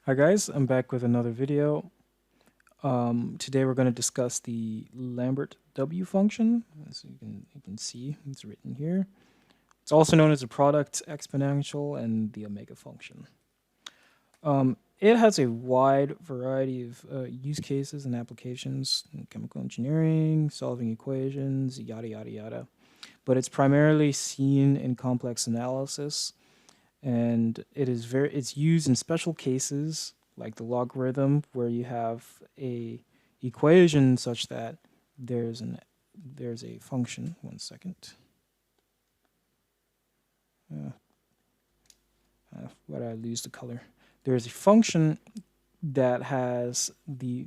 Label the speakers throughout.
Speaker 1: Hi guys, I'm back with another video. Today we're going to discuss the Lambert W function. As you can see, it's written here. It's also known as the product exponential and the omega function. It has a wide variety of use cases and applications in chemical engineering, solving equations, yada yada yada. But it's primarily seen in complex analysis, and it's used in special cases like the logarithm, where you have a equation such that there's an there's a function. One second. uh, why did I lose the color? There's a function that has the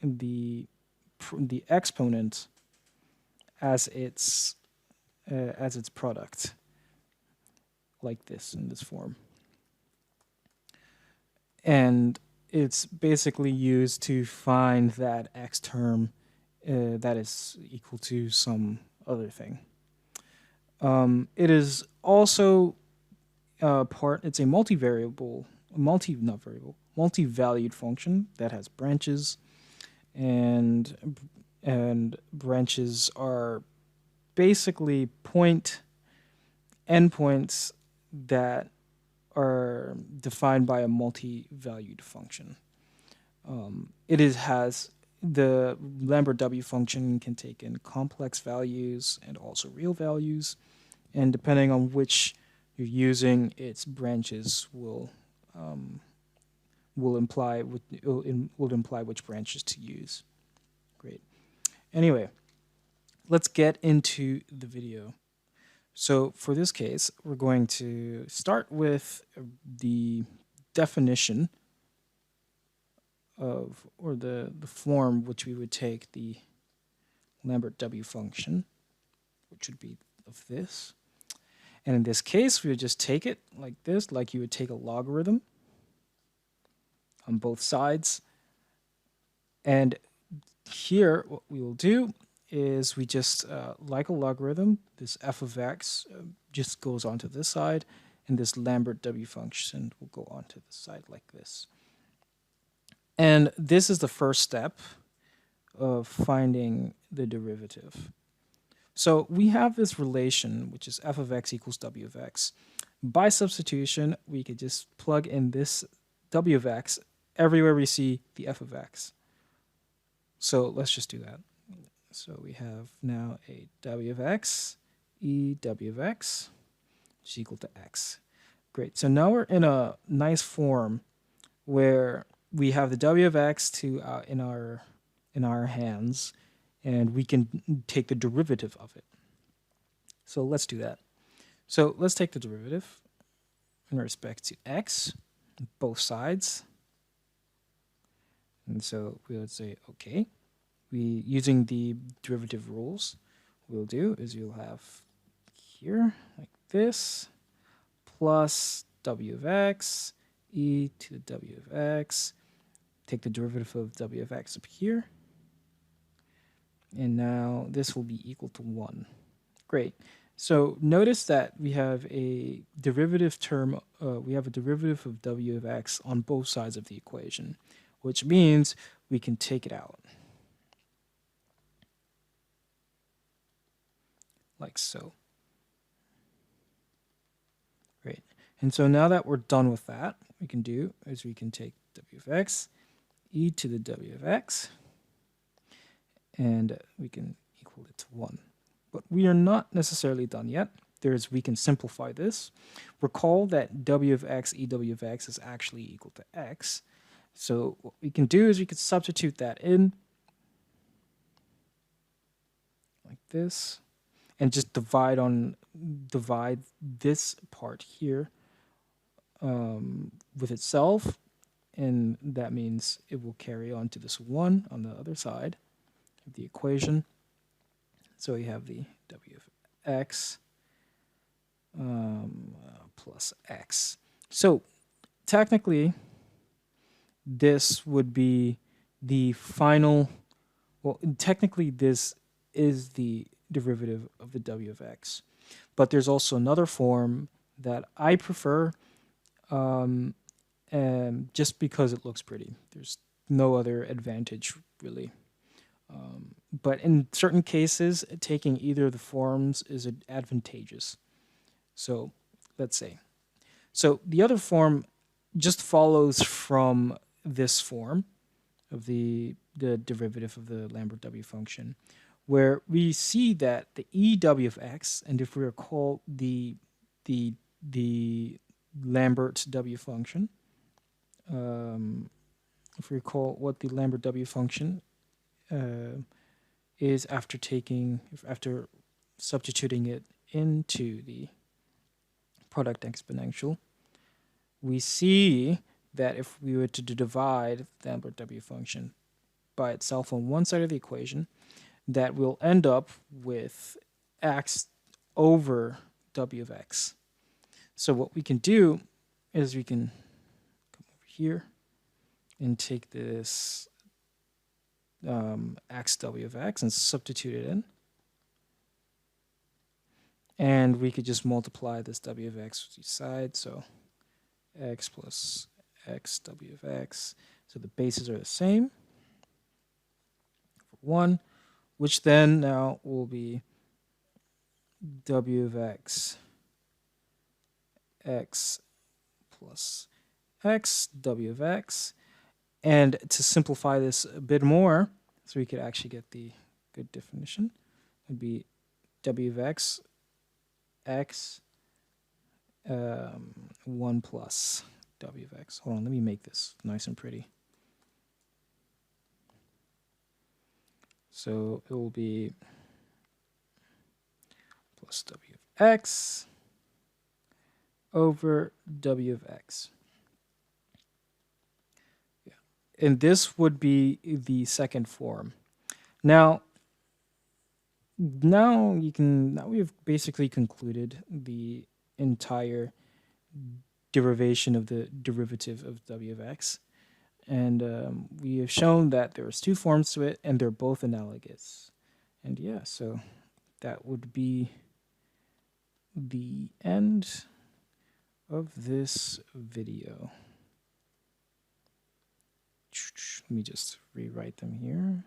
Speaker 1: the exponent as its product, like this, in this form. And it's basically used to find that x term that is equal to some other thing. It is also it's a multi-valued function that has branches, and branches are basically endpoints that are defined by a multi-valued function. Has the Lambert W function can take in complex values and also real values, and depending on which you're using, its branches will imply which branches to use. Great. Anyway, let's get into the video. So for this case, we're going to start with the definition of, or the form which we would take the Lambert W function, which would be of this. And in this case, we would just take it like this, like you would take a logarithm on both sides. And here, what we will do is we just, like a logarithm, this f of x just goes onto this side, and this Lambert W function will go onto the side like this. And this is the first step of finding the derivative. So we have this relation, which is f of x equals w of x. By substitution, we could just plug in this w of x everywhere we see the f of x. So let's just do that. So we have now a w of x, e w of x, which is equal to x. Great. So now we're in a nice form where we have the w of x in our hands, and we can take the derivative of it. So let's do that. So let's take the derivative in respect to x, both sides. And so we would say, okay, using the derivative rules, what we'll do is you'll have here, like this, plus w of x, e to the w of x, take the derivative of w of x up here, and now this will be equal to 1. Great. So notice that we have a derivative of w of x on both sides of the equation, which means we can take it out. Like so. Great. And so now that we're done with that, what we can do is we can take w of x, e to the w of x, and we can equal it to 1. But we are not necessarily done yet. We can simplify this. Recall that w of x, e w of x is actually equal to x. So what we can do is we could substitute that in like this, and just divide this part here with itself, and that means it will carry on to this 1 on the other side of the equation. So we have the w of x plus x. So technically, this would be the final, well, technically this is the derivative of the w of x. But there's also another form that I prefer, just because it looks pretty. There's no other advantage really. But in certain cases, taking either of the forms is advantageous. So let's say. So the other form just follows from this form of the derivative of the Lambert W function, where we see that the EW of x, and if we recall the Lambert W function, if we recall what the Lambert W function is after substituting it into the product exponential, we see that if we were to divide the Lambert W function by itself on one side of the equation, that we'll end up with x over W of x. So what we can do is we can come over here and take this xw of x and substitute it in. And we could just multiply this w of x with each side. So x plus x w of x. So the bases are the same for 1, which then now will be w of x plus x w of x. And to simplify this a bit more, so we could actually get the good definition, it would be w of x 1 plus w of x. Hold on, let me make this nice and pretty. So it will be plus w of x over w of x. Yeah. And this would be the second form. Now we've basically concluded the entire derivation of the derivative of w of x. And we have shown that there's two forms to it, and they're both analogous. And yeah, so that would be the end of this video. Let me just rewrite them here.